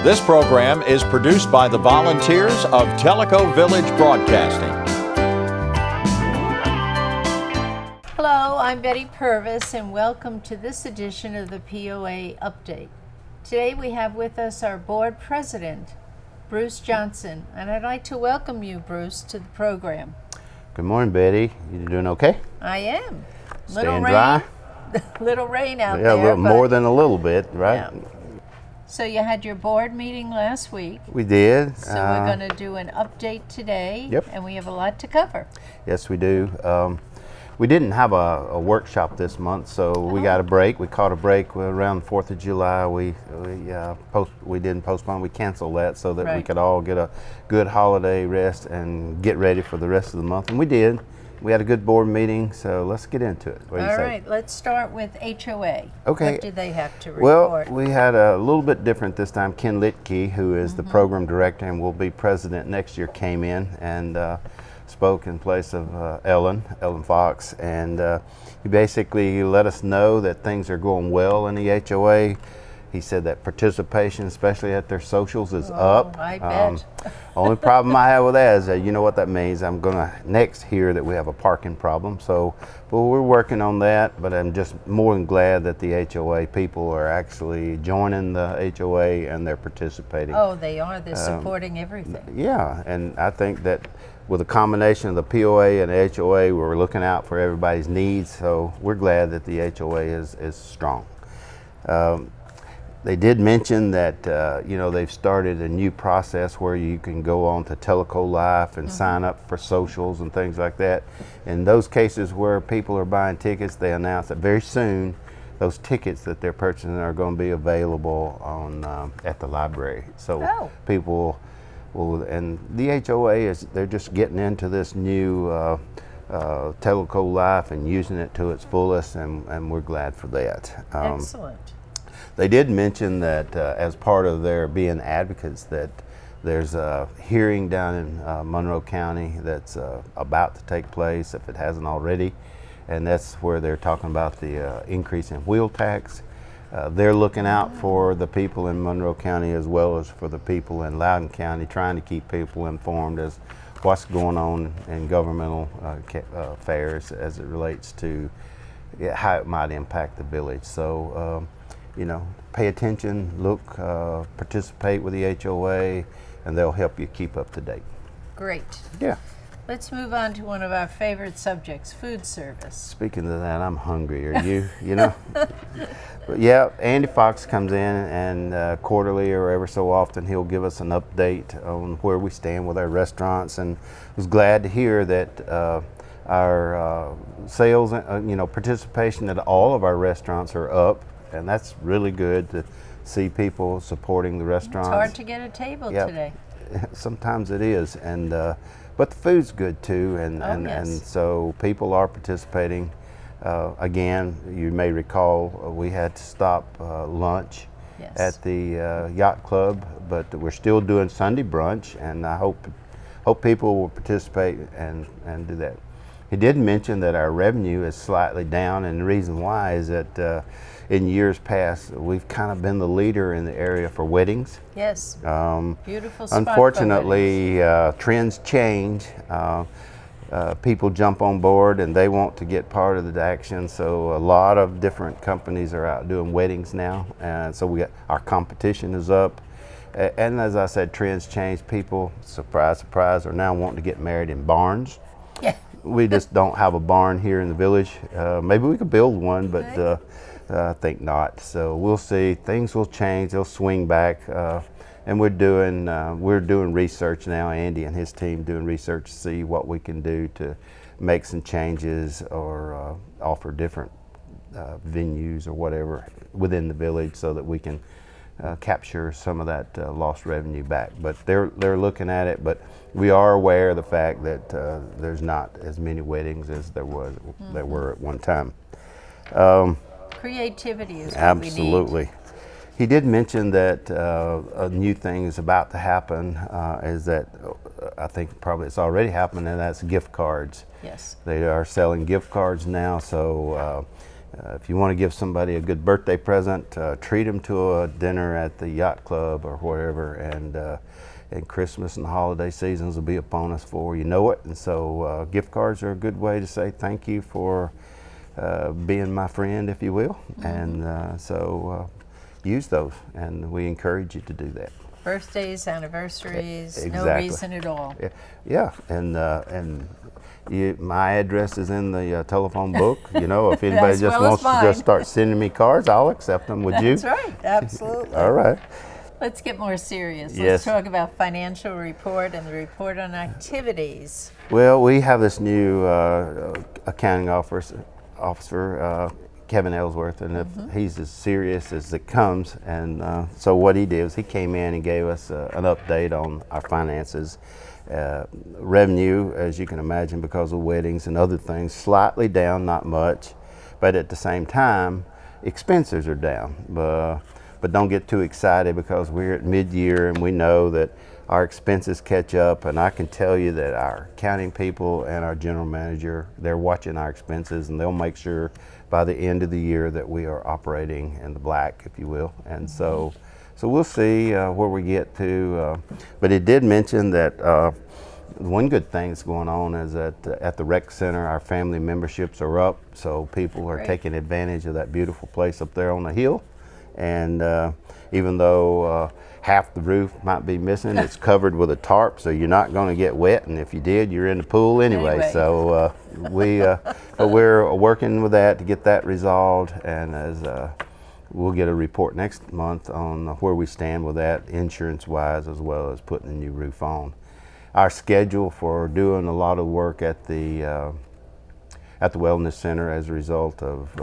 This program is produced by the volunteers of Tellico Village Broadcasting. Hello, I'm Betty Purvis, and welcome to this edition of the POA Update. Today we have with us our board president, Bruce Johnson, and I'd like to welcome you, Bruce, to the program. Good morning, Betty. You doing okay? I am. Staying dry? Little rain out Yeah, there. a little more than a little bit, right? Yeah. So you had your board meeting last week. We did. So we're going to do an update today. Yep. And we have a lot to cover. Yes, we do. We didn't have a workshop this month, so we got a break. We caught a break around the 4th of July. We didn't postpone. We canceled that so that we could all get a good holiday rest and get ready for the rest of the month. And we did. We had a good board meeting, so let's get into it. What do you say? All right, let's start with HOA. Okay. What did they have to report? Well, we had a little bit different this time. Ken Litke, who is the program director and will be president next year, came in and spoke in place of Ellen Fox, and he basically let us know that things are going well in the HOA. He said that participation, especially at their socials, is up. I bet. Only problem I have with that is that you know what that means. I'm going to next hear that we have a parking problem. So, well, we're working on that, but I'm just more than glad that the HOA people are actually joining the HOA and they're participating. Oh, they are. They're supporting everything. Yeah, and I think that with a combination of the POA and the HOA, we're looking out for everybody's needs. So we're glad that the HOA is strong. They did mention that they've started a new process where you can go on to Tellico Life and sign up for socials and things like that. In those cases where people are buying tickets, they announced that very soon those tickets that they're purchasing are going to be available on at the library. So people will, and the HOA they're just getting into this new Tellico Life and using it to its fullest, and we're glad for that. Excellent. They did mention that as part of their being advocates, that there's a hearing down in Monroe County that's about to take place, if it hasn't already, and that's where they're talking about the increase in wheel tax. They're looking out for the people in Monroe County as well as for the people in Loudoun County, trying to keep people informed as what's going on in governmental affairs as it relates to how it might impact the village. So, pay attention, look, participate with the HOA, and they'll help you keep up to date. Great. Yeah. Let's move on to one of our favorite subjects, food service. Speaking of that, I'm hungry. Are you? But yeah, Andy Fox comes in and quarterly or ever so often he'll give us an update on where we stand with our restaurants, and was glad to hear that our sales, participation at all of our restaurants are up. And that's really good to see people supporting the restaurants. It's hard to get a table today. Sometimes it is, and but the food's good too, and so people are participating. Again, you may recall we had to stop lunch at the yacht club, but we're still doing Sunday brunch, and I hope people will participate and do that. He did mention that our revenue is slightly down, and the reason why is that in years past, we've kind of been the leader in the area for weddings. Yes, beautiful spot. Unfortunately, trends change. People jump on board and they want to get part of the action. So a lot of different companies are out doing weddings now. And so our competition is up. And as I said, trends change. People, surprise, surprise, are now wanting to get married in barns. Yeah. We just don't have a barn here in the village. Maybe we could build one, but I think not. So we'll see. Things will change. They'll swing back. And we're doing research now. Andy and his team doing research to see what we can do to make some changes or offer different venues or whatever within the village so that we can capture some of that lost revenue back. But they're looking at it. But we are aware of the fact that there's not as many weddings as there were at one time. Creativity is what absolutely. We need. He did mention that a new thing is about to happen. Is that I think probably it's already happened, and that's gift cards. Yes. They are selling gift cards now, so if you want to give somebody a good birthday present, treat them to a dinner at the yacht club or wherever, and Christmas and the holiday seasons will be upon us before you know it. And so gift cards are a good way to say thank you for being my friend, if you will. And so use those, and we encourage you to do that. Birthdays, anniversaries, no Exactly. reason at all. Yeah, and my address is in the telephone book. You know, if anybody As just well as wants to mine. just start sending me cards, I'll accept them. Would you? That's right, absolutely. All right. Let's get more serious. Yes. Let's talk about financial report and the report on activities. Well, we have this new accounting officer, Kevin Ellsworth, and he's as serious as it comes. And so what he did was he came in and gave us an update on our finances. Revenue, as you can imagine, because of weddings and other things, slightly down, not much. But at the same time, expenses are down. But don't get too excited, because we're at mid-year and we know that our expenses catch up, and I can tell you that our accounting people and our general manager, they're watching our expenses, and they'll make sure by the end of the year that we are operating in the black, if you will. And so we'll see where we get to. But it did mention that one good thing that's going on is that at the rec center, our family memberships are up, so people are taking advantage of that beautiful place up there on the hill. And even though half the roof might be missing, it's covered with a tarp, so you're not going to get wet. And if you did, you're in the pool anyway. So but we're working with that to get that resolved, and as we'll get a report next month on where we stand with that, insurance-wise, as well as putting a new roof on. Our schedule for doing a lot of work at the wellness center as a result of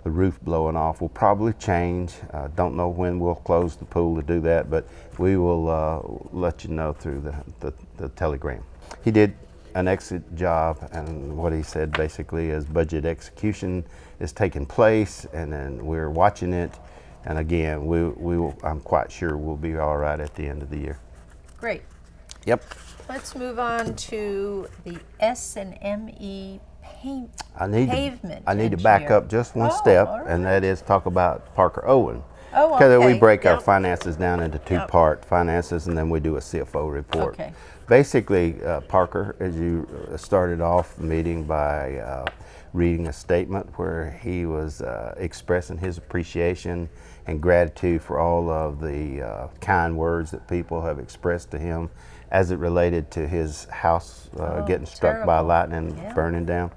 the roof blowing off will probably change. Don't know when we'll close the pool to do that, but we will let you know through the telegram. He did an excellent job, and what he said basically is budget execution is taking place, and then we're watching it. And again, we will, I'm quite sure we'll be all right at the end of the year. Great. Yep. Let's move on to the S&ME pavement. I need to back up just one step, all right. and that is talk about Parker Owen. Oh, Because okay. we break our Yep. finances down into two-part finances, and then we do a CFO report. Okay. Basically, Parker, as you started off the meeting by reading a statement where he was expressing his appreciation and gratitude for all of the kind words that people have expressed to him as it related to his house getting struck by terrible. lightning, Yeah. burning down.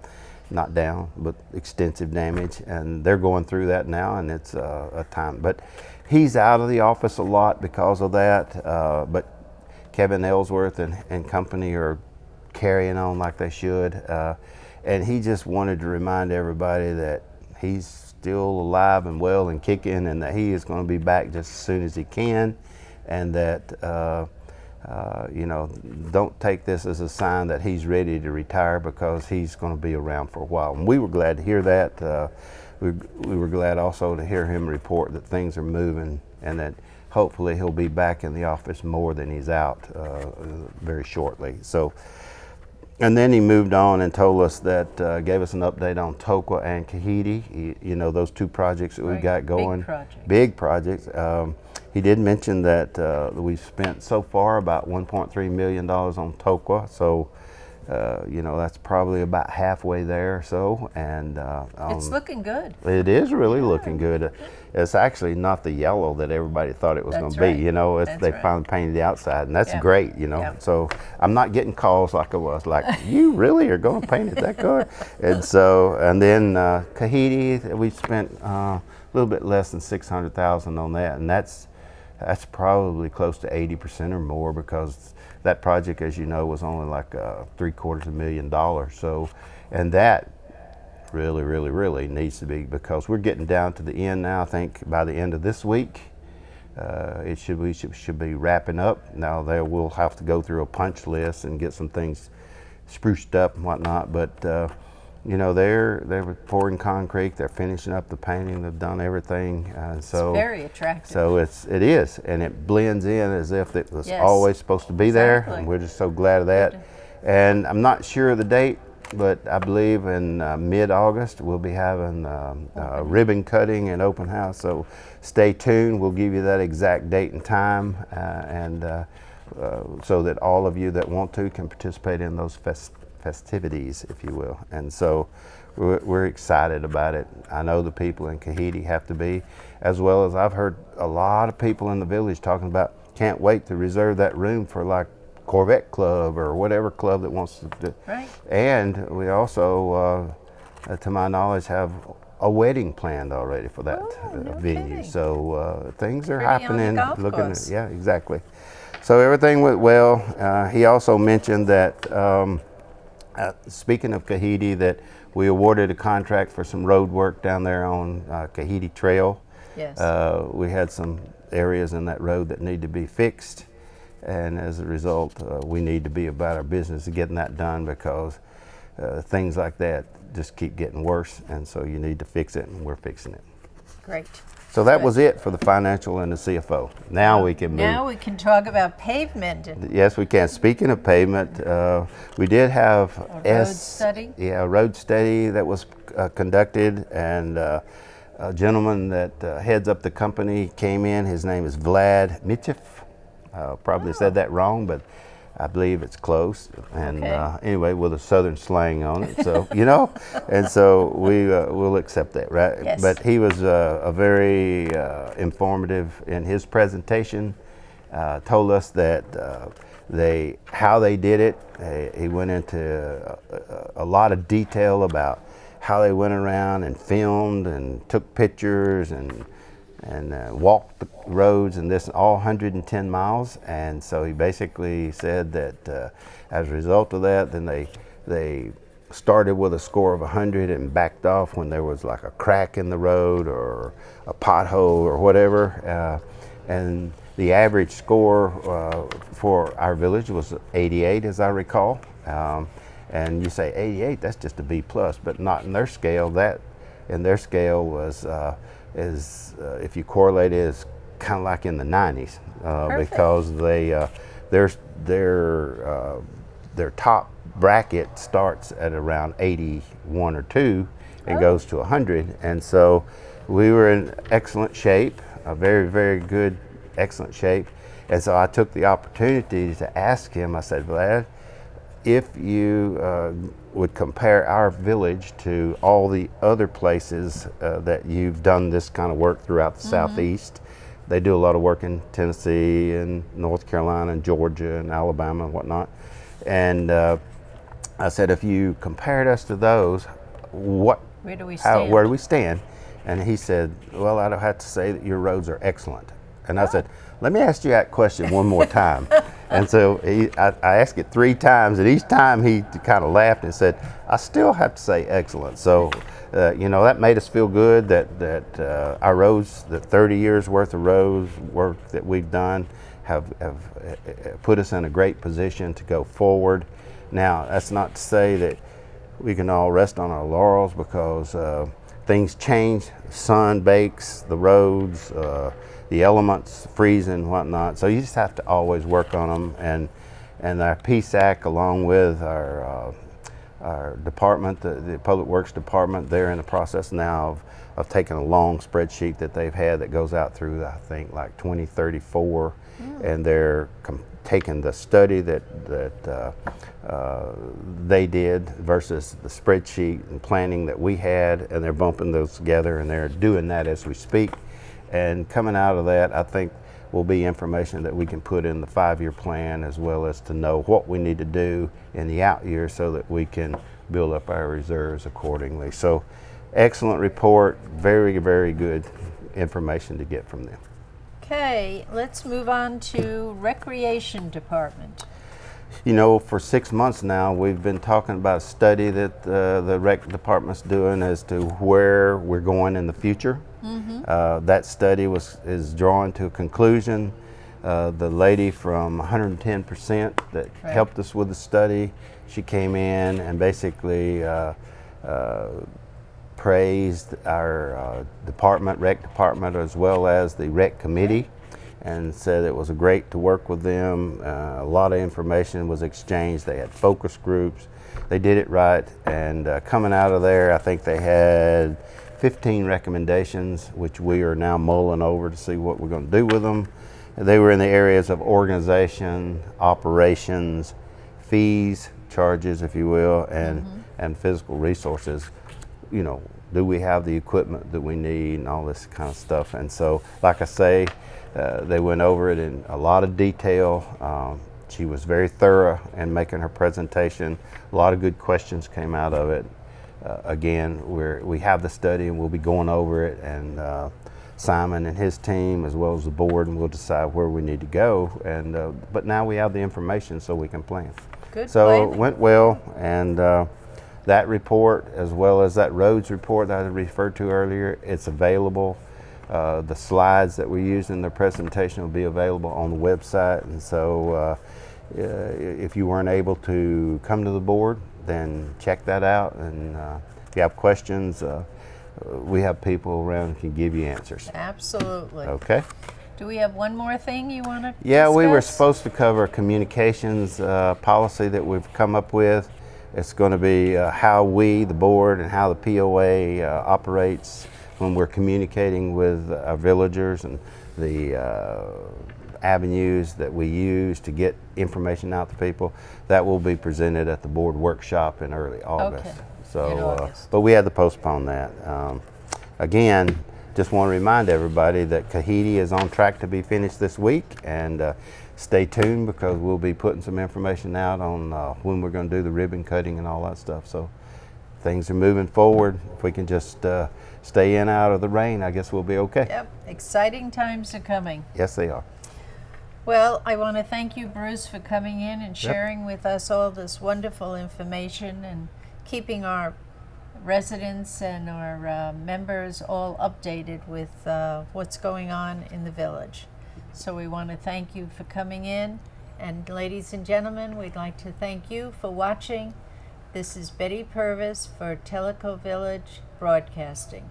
Not down, but extensive damage, and they're going through that now, and it's a time. But he's out of the office a lot because of that, but Kevin Ellsworth and company are carrying on like they should, and he just wanted to remind everybody that he's still alive and well and kicking, and that he is going to be back just as soon as he can, and that you know, don't take this as a sign that he's ready to retire, because he's going to be around for a while. And we were glad to hear that. We were glad also to hear him report that things are moving, and that hopefully he'll be back in the office more than he's out very shortly. So, and then he moved on and told us that, gave us an update on Tokwa and Kahiti, you know, those two projects that we Right. got going. Big projects. Big projects. He did mention that we've spent so far about $1.3 million on Tokwa, so you know, that's probably about halfway there or so. And It's looking good. it is really looking good. It's actually not the yellow that everybody thought it was going That's to be. right. You know, That's they right. finally painted the outside, and that's Yeah. great. You know, Yeah. so I'm not getting calls like I was, like, you really are going to paint it that color? And so, and then Kahiti, we spent a little bit less than $600,000 on that, and that's probably close to 80% or more, because that project, as you know, was only like $750,000. So, and that really needs to be, because we're getting down to the end now. I think by the end of this week, we should be wrapping up. Now we'll have to go through a punch list and get some things spruced up and whatnot, but you know, they're pouring concrete, they're finishing up the painting, they've done everything. So It's very attractive. So it is, and it blends in as if it was Yes. always supposed to be there, Exactly. and we're just so glad of that. And I'm not sure of the date but I believe in mid-August we'll be having ribbon cutting and open house. So stay tuned. We'll give you that exact date and time, so that all of you that want to can participate in those festivities, if you will. And so we're excited about it. I know the people in Kahidi have to be, as well as I've heard a lot of people in the village talking about can't wait to reserve that room for like Corvette Club or whatever club that wants to do. Right. And we also, to my knowledge, have a wedding planned already for that no venue. kidding. So things are Pretty on the happening. golf course. Yeah, exactly. So everything went well. He also mentioned that, speaking of Kahidi, that we awarded a contract for some road work down there on Kahidi Trail. Yes. We had some areas in that road that need to be fixed, and as a result, we need to be about our business of getting that done, because things like that just keep getting worse, and so you need to fix it, and we're fixing it. Great. So that Good. was it for the financial and the CFO. Now we can move. Now we can talk about pavement and Yes, we can. Speaking of pavement, we did have a road study. Yeah, a road study that was conducted, and a gentleman that heads up the company came in. His name is Vlad Mitchev. Probably said that wrong, but I believe it's close. And Okay. anyway, with a southern slang on it, so you know, and so we'll accept that, right? Yes. But he was a very informative in his presentation. Told us that how they did it. He went into a lot of detail about how they went around and filmed and took pictures and walked the roads, and this all 110 miles. And so he basically said that as a result of that, then they started with a score of 100 and backed off when there was like a crack in the road or a pothole or whatever. And the average score for our village was 88, as I recall. And you say 88, that's just a B plus, but not in their scale. That in their scale was if you correlate it, is kind of like in the 90s, because their top bracket starts at around 81 or 2 and goes to 100. And so we were in excellent shape, a very, very good, excellent shape. And so I took the opportunity to ask him, I said, Vlad, if you would compare our village to all the other places that you've done this kind of work throughout the Southeast. They do a lot of work in Tennessee and North Carolina and Georgia and Alabama and whatnot. And I said, if you compared us to those, where do we stand? And he said, well, I'd have to say that your roads are excellent. And I said, let me ask you that question one more time. And so I asked it 3 times, and each time he kind of laughed and said, I still have to say excellent. So, that made us feel good that our roads, the 30 years worth of roads work that we've done have put us in a great position to go forward. Now, that's not to say that we can all rest on our laurels, because things change. The sun bakes the roads, the elements freeze and whatnot. So you just have to always work on them. And our PSAC, along with our department, the Public Works Department, they're in the process now of taking a long spreadsheet that they've had that goes out through, I think, like 2034. And they're taking the study that they did versus the spreadsheet and planning that we had, and they're bumping those together, and they're doing that as we speak. And coming out of that, I think, will be information that we can put in the 5-year plan, as well as to know what we need to do in the out years so that we can build up our reserves accordingly. So excellent report, very, very good information to get from them. Okay, let's move on to Recreation Department. For 6 months now, we've been talking about a study that the rec department's doing as to where we're going in the future. That study is drawing to a conclusion. The lady from 110% that helped us with the study, she came in and basically praised our rec department, as well as the rec committee. and said it was great to work with them. A lot of information was exchanged. They had focus groups. They did it right, and coming out of there, I think they had 15 recommendations, which we are now mulling over to see what we're going to do with them. They were in the areas of organization, operations, fees, charges, if you will, and physical resources. You know, do we have the equipment that we need and all this kind of stuff. And so, like I say, they went over it in a lot of detail. She was very thorough in making her presentation. A lot of good questions came out of it. Again, we have the study and we'll be going over it, and Simon and his team, as well as the board, and we'll decide where we need to go. And but now we have the information so we can plan. Good so planning. It went well, and that report, as well as that roads report that I referred to earlier, it's available. The slides that we used in the presentation will be available on the website, and so if you weren't able to come to the board, then check that out, and if you have questions, we have people around who can give you answers. Absolutely. Okay. Do we have one more thing you want to Yeah, discuss? we were supposed to cover communications policy that we've come up with. It's going to be how we, the board, and how the POA operates when we're communicating with our villagers, and the avenues that we use to get information out to people. That will be presented at the board workshop in early August. Okay. So, In August. but we had to postpone that. Again, just want to remind everybody that Kahiti is on track to be finished this week, and stay tuned because we'll be putting some information out on when we're going to do the ribbon cutting and all that stuff. So things are moving forward. If we can just stay in out of the rain, I guess we'll be okay. Yep, exciting times are coming. Yes, they are. Well, I want to thank you, Bruce, for coming in and sharing with us all this wonderful information and keeping our residents and our members all updated with what's going on in the village. So we want to thank you for coming in. And ladies and gentlemen, we'd like to thank you for watching. This is Betty Purvis for Tellico Village Broadcasting.